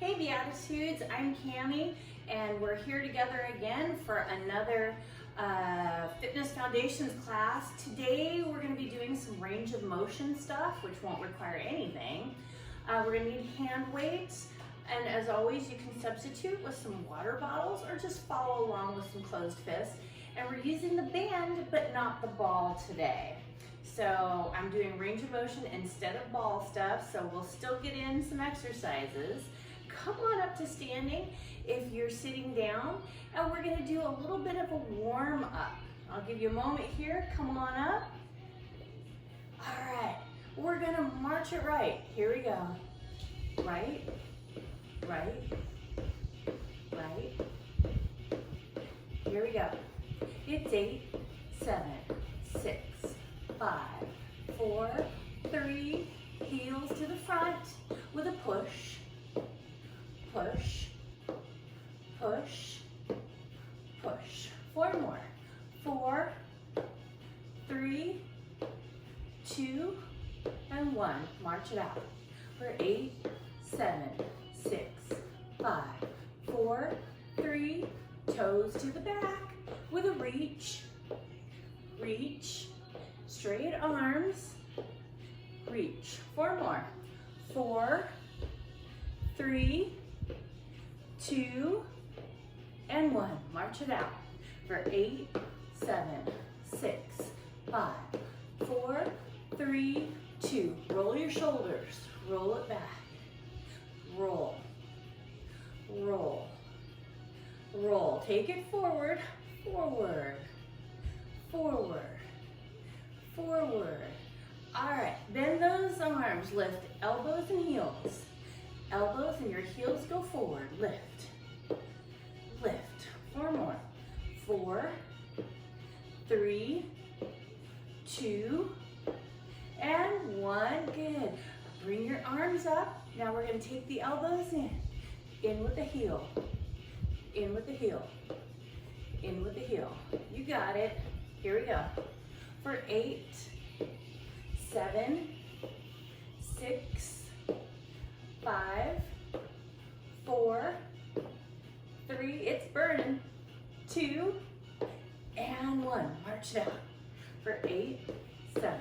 Hey Beatitudes, I'm Cammie, and we're here together again for another Fitness Foundations class. Today we're going to be doing some range of motion stuff, which won't require anything. We're going to need hand weights, and as always you can substitute with some water bottles or just follow along with some closed fists. And we're using the band but not the ball today. So I'm doing range of motion instead of ball stuff, so we'll still get in some exercises. Come on up to standing if you're sitting down, and we're going to do a little bit of a warm up. I'll give you a moment here. Come on up. All right, we're going to march it right. Here we go. Right, right, right. Here we go. It's 8, 7, 6, 5, 4, 3, heels to the front with a push, push, push, push. 4 more. 4, 3, 2, and 1. March it out. For 8, 7, 6, 5, 4, 3, toes to the back with a reach, reach, straight arms, reach. 4 more. 4, 3, 2, and 1. March it out. For 8, 7, 6, 5, 4, 3, 2. Roll your shoulders. Roll it back. Roll. Roll. Roll. Take it forward. Forward. Forward. Forward. All right. Bend those arms. Lift elbows and heels. Elbows and your heels go forward. Lift. Lift. 4 more. 4, 3, 2, and 1. Good. Bring your arms up. Now we're going to take the elbows in. In with the heel. In with the heel. In with the heel. You got it. Here we go. For 8, 7, 6, 5, 4, 3, it's burning, 2, and 1. March it out. For 8, 7,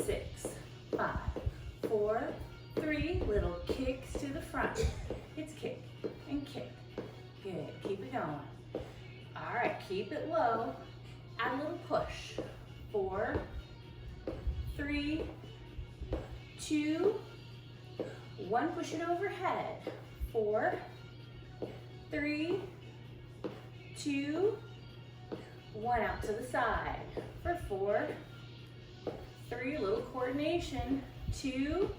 6, 5, 4, 3, little kicks to the front. It's kick and kick. Good. Keep it going. All right, keep it low. Add a little push. 4, 3, 2, 1. Push it overhead. 4, 3, 2, 1. Out to the side. For 4, 3. Little coordination. 2,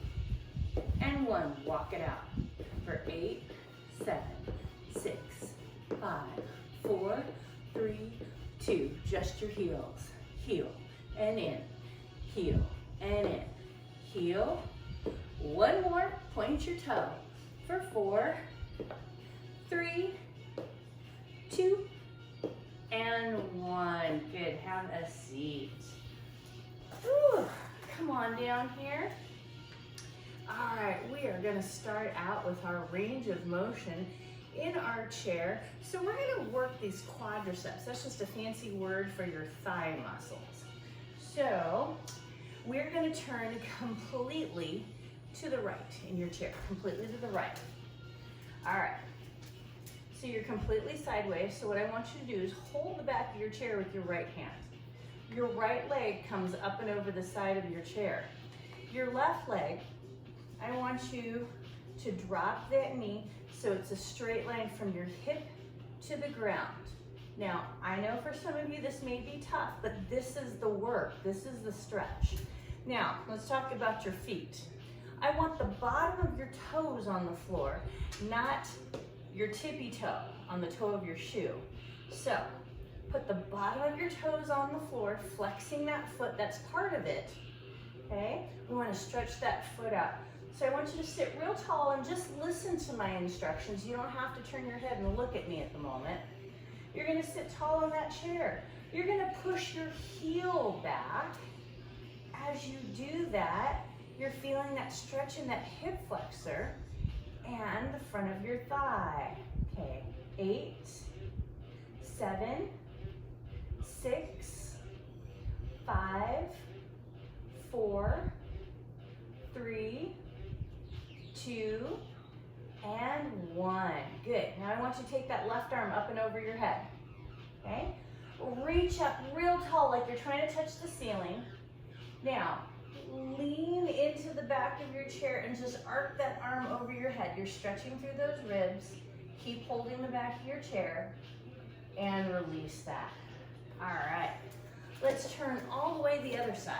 and 1. Walk it out. For 8, 7, 6, 5, 4, 3, 2. Just your heels. Heel and in. Heel and in. Heel. 1 more. Point your toe. For 4, 3, 2, and 1. Good. Have a seat. Whew. Come on down here. All right, we are going to start out with our range of motion in our chair. So we're going to work these quadriceps. That's just a fancy word for your thigh muscles. So we're going to turn completely to the right in your chair, completely to the right. All right, so you're completely sideways. So what I want you to do is hold the back of your chair with your right hand. Your right leg comes up and over the side of your chair. Your left leg, I want you to drop that knee so it's a straight line from your hip to the ground. Now, I know for some of you this may be tough, but this is the work. This is the stretch. Now, let's talk about your feet. I want the bottom of your toes on the floor, not your tippy toe on the toe of your shoe. So, put the bottom of your toes on the floor, flexing that foot. That's part of it, okay? We want to stretch that foot out. So I want you to sit real tall and just listen to my instructions. You don't have to turn your head and look at me at the moment. You're going to sit tall on that chair. You're going to push your heel back. As you do that, you're feeling that stretch in that hip flexor. and the front of your thigh. Okay, 8, 7, 6, 5, 4, 3, 2, and 1. Good. Now I want you to take that left arm up and over your head. Okay? Reach up real tall like you're trying to touch the ceiling. Now, lean into the back of your chair and just arc that arm over your head. You're stretching through those ribs. Keep holding the back of your chair and release that. All right. Let's turn all the way to the other side.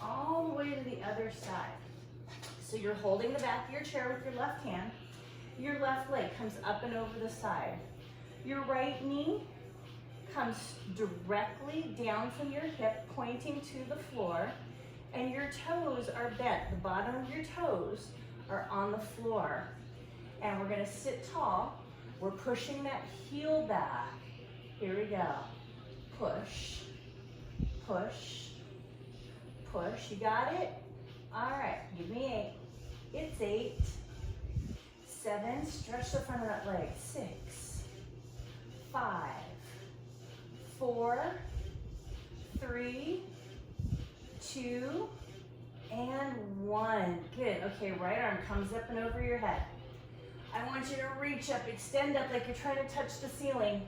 All the way to the other side. So you're holding the back of your chair with your left hand. Your left leg comes up and over the side. Your right knee comes directly down from your hip, pointing to the floor, and your toes are bent. The bottom of your toes are on the floor. And we're gonna sit tall. We're pushing that heel back. Here we go. Push, push, push. You got it? All right, give me 8. It's 8, 7, stretch the front of that leg. 6, 5, 4, 3, 2, and 1. Good. Okay, right arm comes up and over your head. I want you to reach up, extend up like you're trying to touch the ceiling.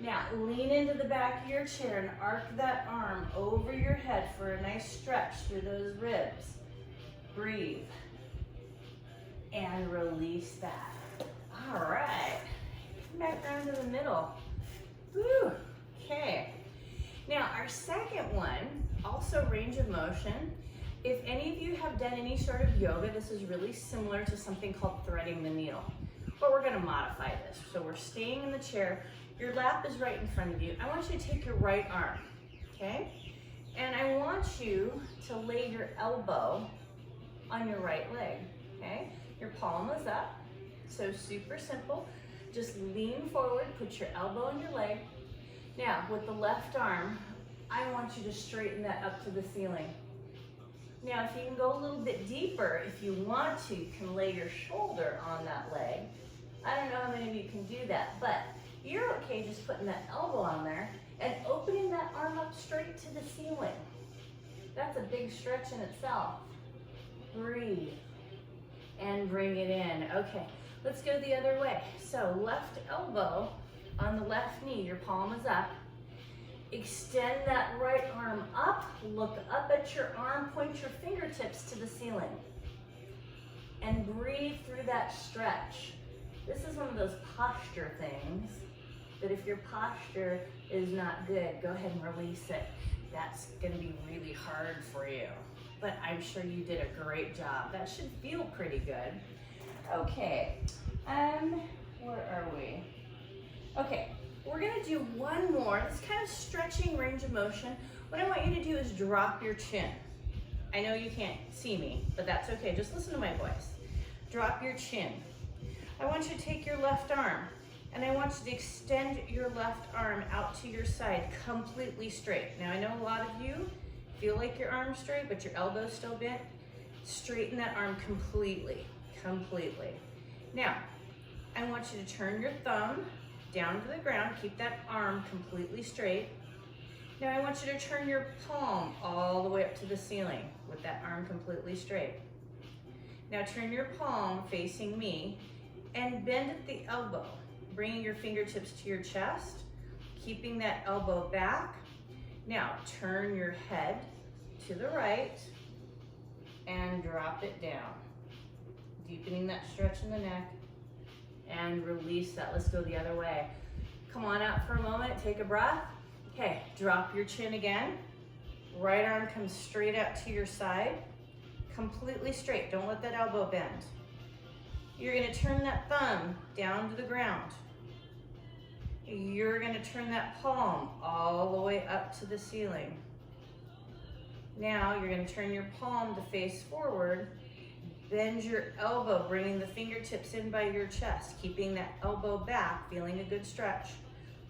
Now, lean into the back of your chair and arc that arm over your head for a nice stretch through those ribs. Breathe. And release that. All right. Come back down to the middle. Woo. Okay. Now, our second one, also range of motion. If any of you have done any sort of yoga, this is really similar to something called threading the needle. But we're gonna modify this. So we're staying in the chair. Your lap is right in front of you. I want you to take your right arm, okay? And I want you to lay your elbow on your right leg, okay? Your palm is up, so super simple. Just lean forward, put your elbow on your leg. Now, with the left arm, I want you to straighten that up to the ceiling. Now, if you can go a little bit deeper, if you want to, you can lay your shoulder on that leg. I don't know how many of you can do that, but you're okay just putting that elbow on there and opening that arm up straight to the ceiling. That's a big stretch in itself. Breathe and bring it in. Okay, let's go the other way. So left elbow on the left knee, your palm is up. Extend that right arm up, look up at your arm, point your fingertips to the ceiling. And breathe through that stretch. This is one of those posture things that if your posture is not good, go ahead and release it. That's gonna be really hard for you. But I'm sure you did a great job. That should feel pretty good. Okay, where are we? Okay, we're gonna do one more. This kind of stretching range of motion. What I want you to do is drop your chin. I know you can't see me, but that's okay. Just listen to my voice. Drop your chin. I want you to take your left arm, and I want you to extend your left arm out to your side, completely straight. Now, I know a lot of you feel like your arm's straight, but your elbow's still bent. Straighten that arm completely, completely. Now, I want you to turn your thumb down to the ground, keep that arm completely straight. Now I want you to turn your palm all the way up to the ceiling with that arm completely straight. Now turn your palm facing me and bend at the elbow, bringing your fingertips to your chest, keeping that elbow back. Now turn your head to the right and drop it down, deepening that stretch in the neck. And release that. Let's go the other way. Come on out for a moment, take a breath. Okay, drop your chin again. Right arm comes straight out to your side, completely straight. Don't let that elbow bend. You're gonna turn that thumb down to the ground. You're gonna turn that palm all the way up to the ceiling. Now you're gonna turn your palm to face forward. Bend your elbow, bringing the fingertips in by your chest, keeping that elbow back, feeling a good stretch.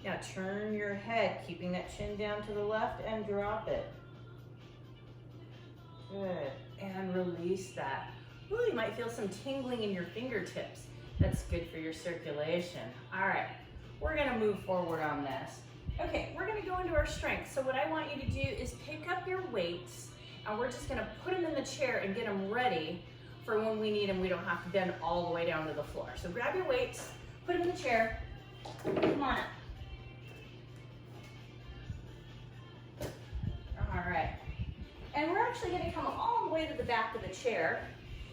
Now turn your head, keeping that chin down to the left and drop it. Good, and release that. Ooh, you might feel some tingling in your fingertips. That's good for your circulation. All right, we're gonna move forward on this. Okay, we're gonna go into our strength. So what I want you to do is pick up your weights, and we're just gonna put them in the chair and get them ready for when we need them. We don't have to bend all the way down to the floor. So grab your weights, put them in the chair. Come on up. All right. And we're actually going to come all the way to the back of the chair.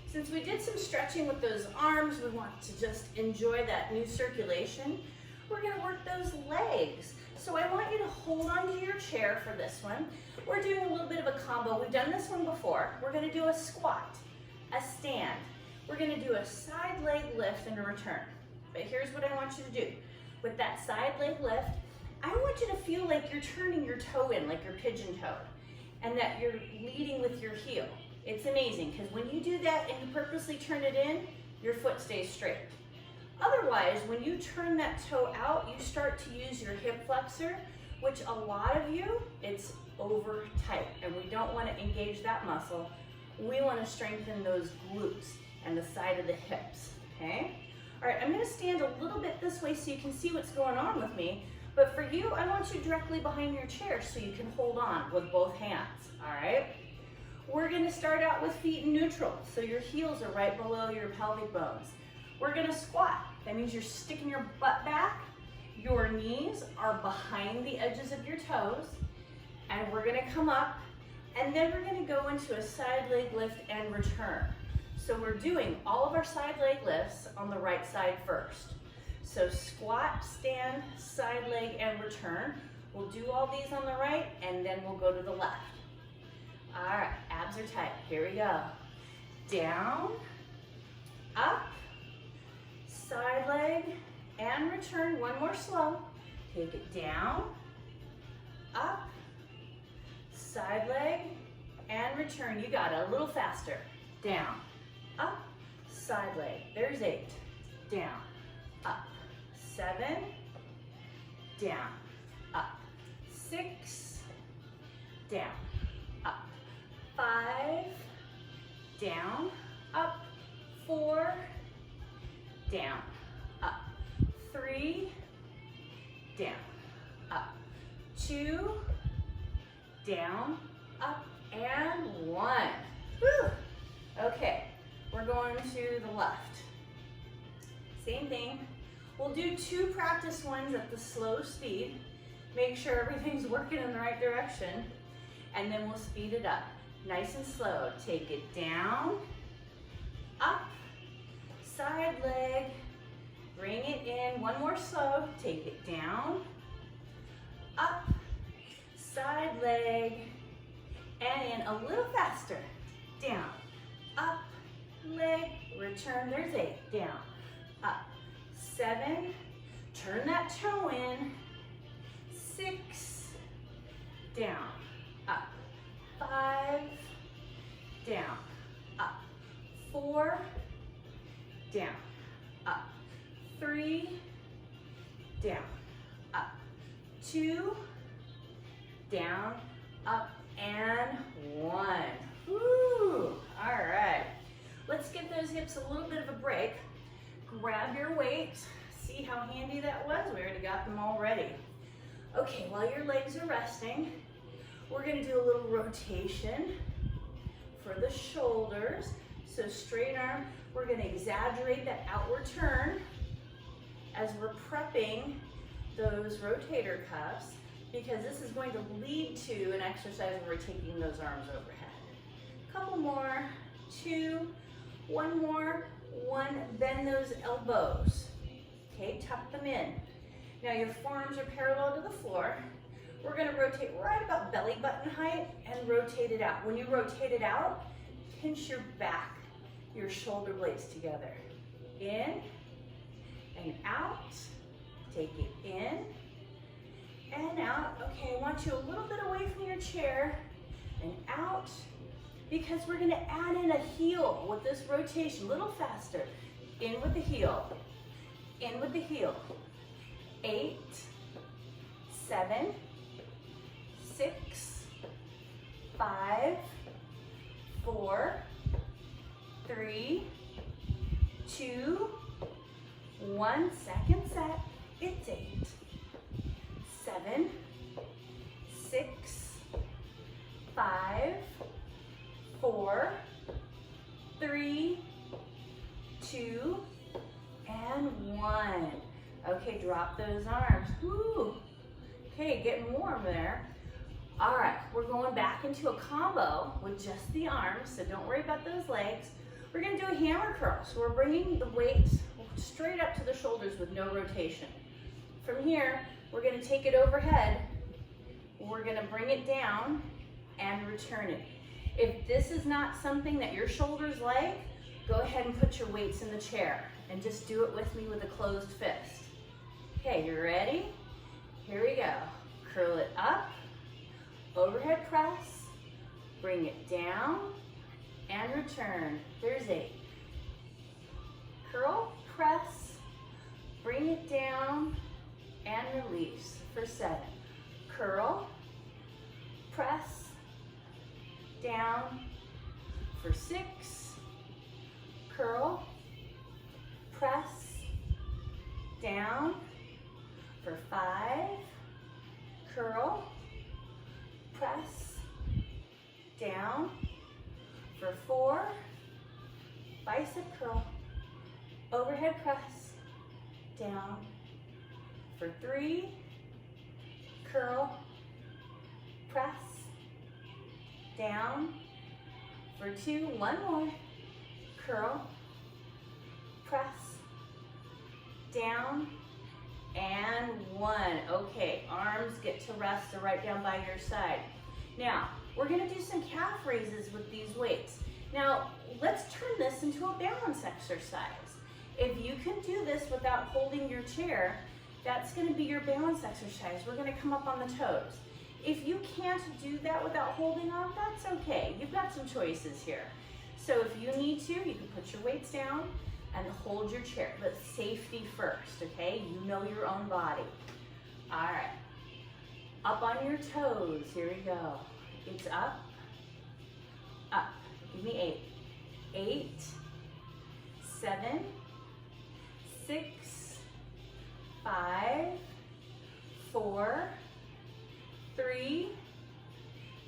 Since we did some stretching with those arms, we want to just enjoy that new circulation. We're going to work those legs. So I want you to hold onto your chair for this one. We're doing a little bit of a combo. We've done this one before. We're going to do a squat, a stand. We're going to do a side leg lift and a return. But here's what I want you to do. With that side leg lift, I want you to feel like you're turning your toe in, like you're pigeon-toed, and that you're leading with your heel. It's amazing, because when you do that and you purposely turn it in, your foot stays straight. Otherwise, when you turn that toe out, you start to use your hip flexor, which a lot of you, it's over tight, and we don't want to engage that muscle. We want to strengthen those glutes and the side of the hips, okay? All right, I'm going to stand a little bit this way so you can see what's going on with me. But for you, I want you directly behind your chair so you can hold on with both hands, all right? We're gonna start out with feet in neutral, so your heels are right below your pelvic bones. We're gonna squat. That means you're sticking your butt back, your knees are behind the edges of your toes, and we're gonna come up, and then we're gonna go into a side leg lift and return. So we're doing all of our side leg lifts on the right side first. So squat, stand, side leg, and return. We'll do all these on the right, and then we'll go to the left. All right, abs are tight. Here we go. Down, up, side leg, and return. One more slow. Take it down, up, side leg, and return. You got it. A little faster. Down, up, side leg. There's 8. Down, up. 7, down, up, 6, down, up, 5, down, up, 4, down, up, 3, down, up, 2, down, up, and 1. Whew. Okay, we're going to the left. Same thing. We'll do 2 practice ones at the slow speed. Make sure everything's working in the right direction. And then we'll speed it up. Nice and slow. Take it down, up, side leg, bring it in. One more slow. Take it down, up, side leg, and in a little faster. Down, up, leg, return. There's 8. Down, up. 7, turn that toe in, 6, down, up, 5, down, up, 4, down, up, 3, down, up, 2, down, up, and 1. Woo! All right, let's give those hips a little bit of a break. Grab your weights. See how handy that was? We already got them all ready. Okay, while your legs are resting, we're going to do a little rotation for the shoulders. So straight arm, we're going to exaggerate that outward turn as we're prepping those rotator cuffs, because this is going to lead to an exercise where we're taking those arms overhead. Couple more, 2, 1 more. 1, bend those elbows. Okay, tuck them in. Now your forearms are parallel to the floor. We're going to rotate right about belly button height and rotate it out. When you rotate it out, pinch your back, your shoulder blades together. In and out. Take it in and out. Okay, I want you a little bit away from your chair and out, because we're going to add in a heel with this rotation, a little faster. In with the heel, in with the heel. 8, 7, 6, 5, 4, 3, 2, 1. Second set. It's 8, 7, 6, 5, 4, 3, 2, and 1. Okay, drop those arms. Woo. Okay, getting warm there. All right, we're going back into a combo with just the arms, so don't worry about those legs. We're gonna do a hammer curl. So we're bringing the weights straight up to the shoulders with no rotation. From here, we're gonna take it overhead. We're gonna bring it down and return it. If this is not something that your shoulders like, go ahead and put your weights in the chair and just do it with me with a closed fist. Okay, you ready? Here we go. Curl it up, overhead press, bring it down, and return. There's 8. Curl, press, bring it down, and release for 7. Curl, press, down for 6. Curl, press, down for 5. Curl, press, down for 4. Bicep curl, overhead press, down for 3. Curl, press, down for 2. One more. Curl, press, down, and 1. Okay, arms get to rest, so right down by your side. Now, we're gonna do some calf raises with these weights. Now, let's turn this into a balance exercise. If you can do this without holding your chair, that's gonna be your balance exercise. We're gonna come up on the toes. If you can't do that without holding on, that's okay. You've got some choices here. So if you need to, you can put your weights down and hold your chair, but safety first, okay? You know your own body. All right, up on your toes, here we go. It's up, up, give me 8. 8, 7, 6, 5, 4, 3,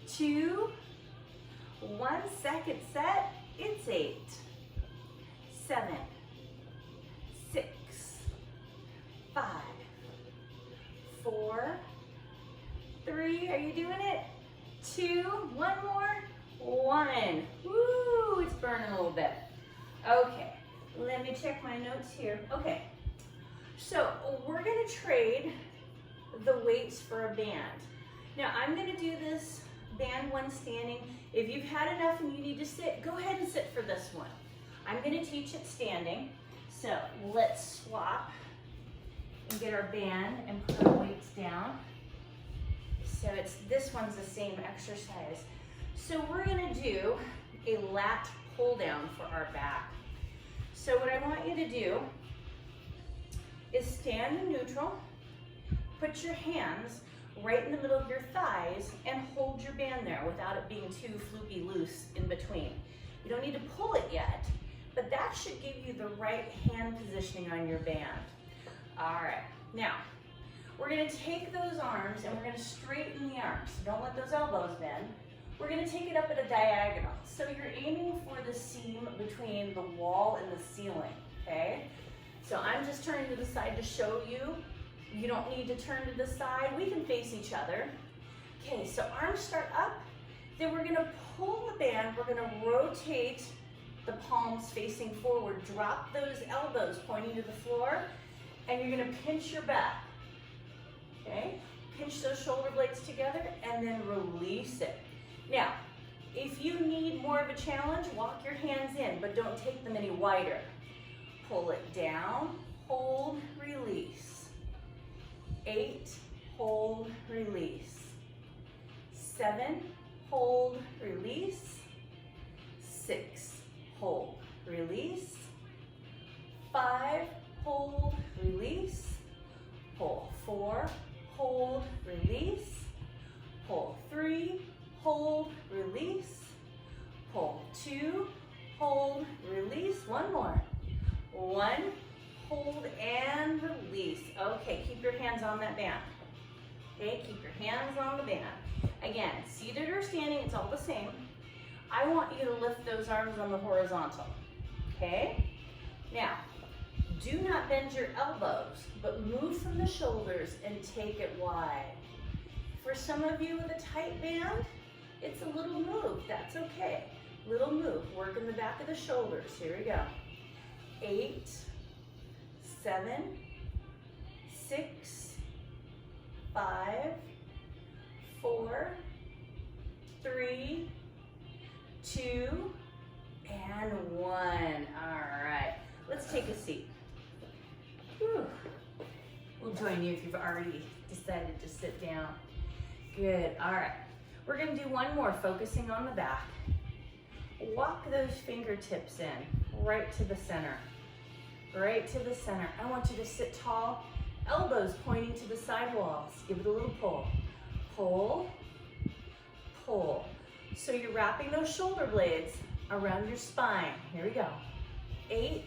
2, 1. Second set, it's 8, 7, 6, 5, 4, 3, are you doing it? 2, one more, 1. Woo, it's burning a little bit. Okay, let me check my notes here. Okay, so we're gonna trade the weights for a band. Now I'm gonna do this band one standing. If you've had enough and you need to sit, go ahead and sit for this one. I'm gonna teach it standing. So let's swap and get our band and put our weights down. So this one's the same exercise. So we're gonna do a lat pull down for our back. So what I want you to do is stand in neutral, put your hands right in the middle of your thighs and hold your band there without it being too floopy loose in between. You don't need to pull it yet, but that should give you the right hand positioning on your band. All right, now we're gonna take those arms and we're gonna straighten the arms. Don't let those elbows bend. We're gonna take it up at a diagonal. So you're aiming for the seam between the wall and the ceiling, okay? So I'm just turning to the side to show you. You don't need to turn to the side. We can face each other. Okay, so arms start up. Then we're gonna pull the band. We're gonna rotate the palms facing forward. Drop those elbows pointing to the floor. And you're gonna pinch your back. Okay? Pinch those shoulder blades together and then release it. Now, if you need more of a challenge, walk your hands in, but don't take them any wider. Pull it down, hold, release. 8, hold, release. 7, hold, release. 6, hold, release. 5, hold, release. Pull 4, hold, release. Pull 3, hold, release. Pull 2, hold, release. One more. One, hold, and release. Okay, keep your hands on that band. Okay, keep your hands on the band. Again, seated or standing, it's all the same. I want you to lift those arms on the horizontal, okay? Now, do not bend your elbows, but move from the shoulders and take it wide. For some of you with a tight band, it's a little move, that's okay. Little move, work in the back of the shoulders. Here we go. 8, 7, 6, 5, 4, 3, 2, and 1. All right, let's take a seat. Whew. We'll join you if you've already decided to sit down. Good, all right. We're gonna do one more, focusing on the back. Walk those fingertips in, right to the center. Right to the center. I want you to sit tall, elbows pointing to the side walls. Give it a little pull. Pull, pull. So you're wrapping those shoulder blades around your spine. Here we go. 8,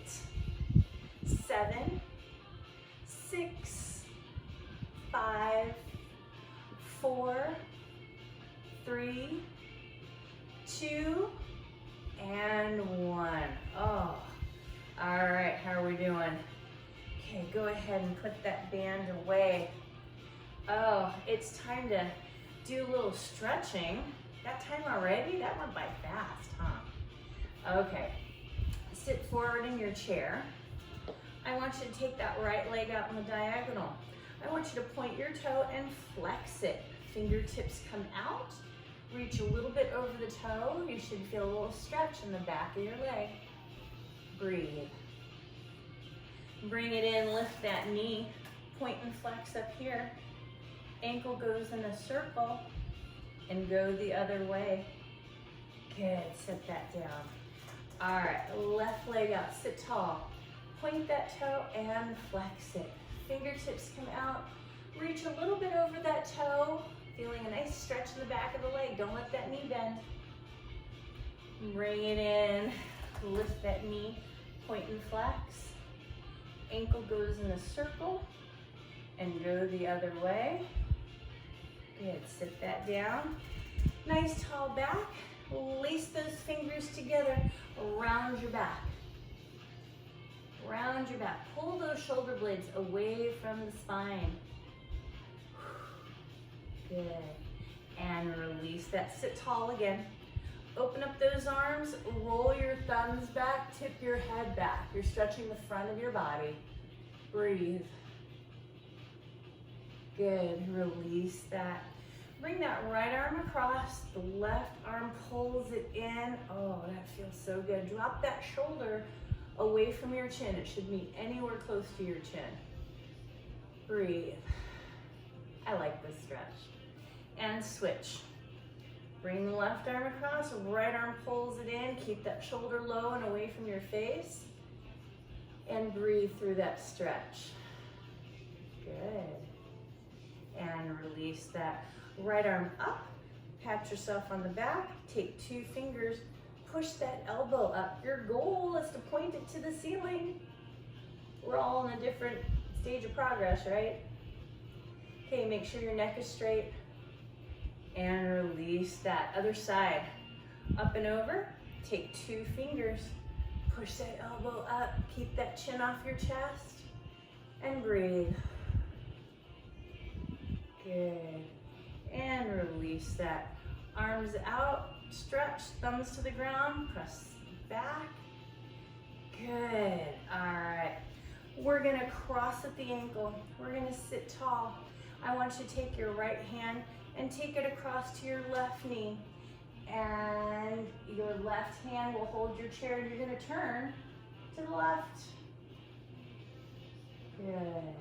7, 6, 5, 4, 3, 2, and 1. Oh, all right, how are we doing? Okay, go ahead and put that band away. Oh, it's time to do a little stretching. That time already? That went by fast, huh? Okay, sit forward in your chair. I want you to take that right leg out in the diagonal. I want you to point your toe and flex it. Fingertips come out. Reach a little bit over the toe. You should feel a little stretch in the back of your leg. Breathe. Bring it in, lift that knee. Point and flex up here. Ankle goes in a circle and go the other way. Good, set that down. All right, left leg out, sit tall. Point that toe and flex it. Fingertips come out. Reach a little bit over that toe. Feeling a nice stretch in the back of the leg. Don't let that knee bend. Bring it in. Lift that knee. Point and flex. Ankle goes in a circle and go the other way. Good. Sit that down. Nice tall back. Lace those fingers together around your back. Round your back. Pull those shoulder blades away from the spine. Good. And release that. Sit tall again. Open up those arms. Roll your thumbs back. Tip your head back. You're stretching the front of your body. Breathe. Good. Release that. Bring that right arm across. The left arm pulls it in. Oh, that feels so good. Drop that shoulder away from your chin. It should meet anywhere close to your chin. Breathe. I like this stretch. And switch. Bring the left arm across, right arm pulls it in. Keep that shoulder low and away from your face. And breathe through that stretch. Good. And release that. Right arm up. Pat yourself on the back. Take 2 fingers. Push that elbow up. Your goal is to point it to the ceiling. We're all in a different stage of progress, right? Okay, make sure your neck is straight. And release that. Other side. Up and over. Take 2 fingers. Push that elbow up. Keep that chin off your chest. And breathe. Good. And release that. Arms out. Stretch. Thumbs to the ground. Press back. Good. All right. We're going to cross at the ankle. We're going to sit tall. I want you to take your right hand and take it across to your left knee. And your left hand will hold your chair and you're gonna turn to the left. Good.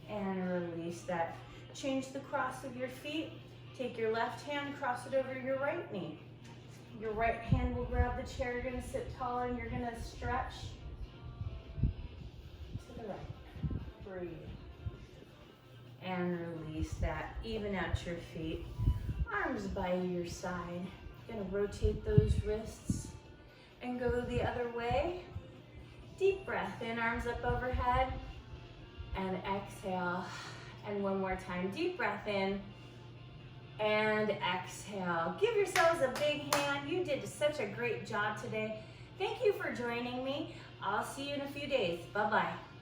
And release that. Change the cross of your feet. Take your left hand, cross it over your right knee. Your right hand will grab the chair. You're gonna sit taller and you're gonna stretch to the right. Breathe. And release that. Even out your feet. Arms by your side. You're gonna rotate those wrists and go the other way. Deep breath in, arms up overhead, and exhale. And one more time, deep breath in, and exhale. Give yourselves a big hand. You did such a great job today. Thank you for joining me. I'll see you in a few days. Bye-bye.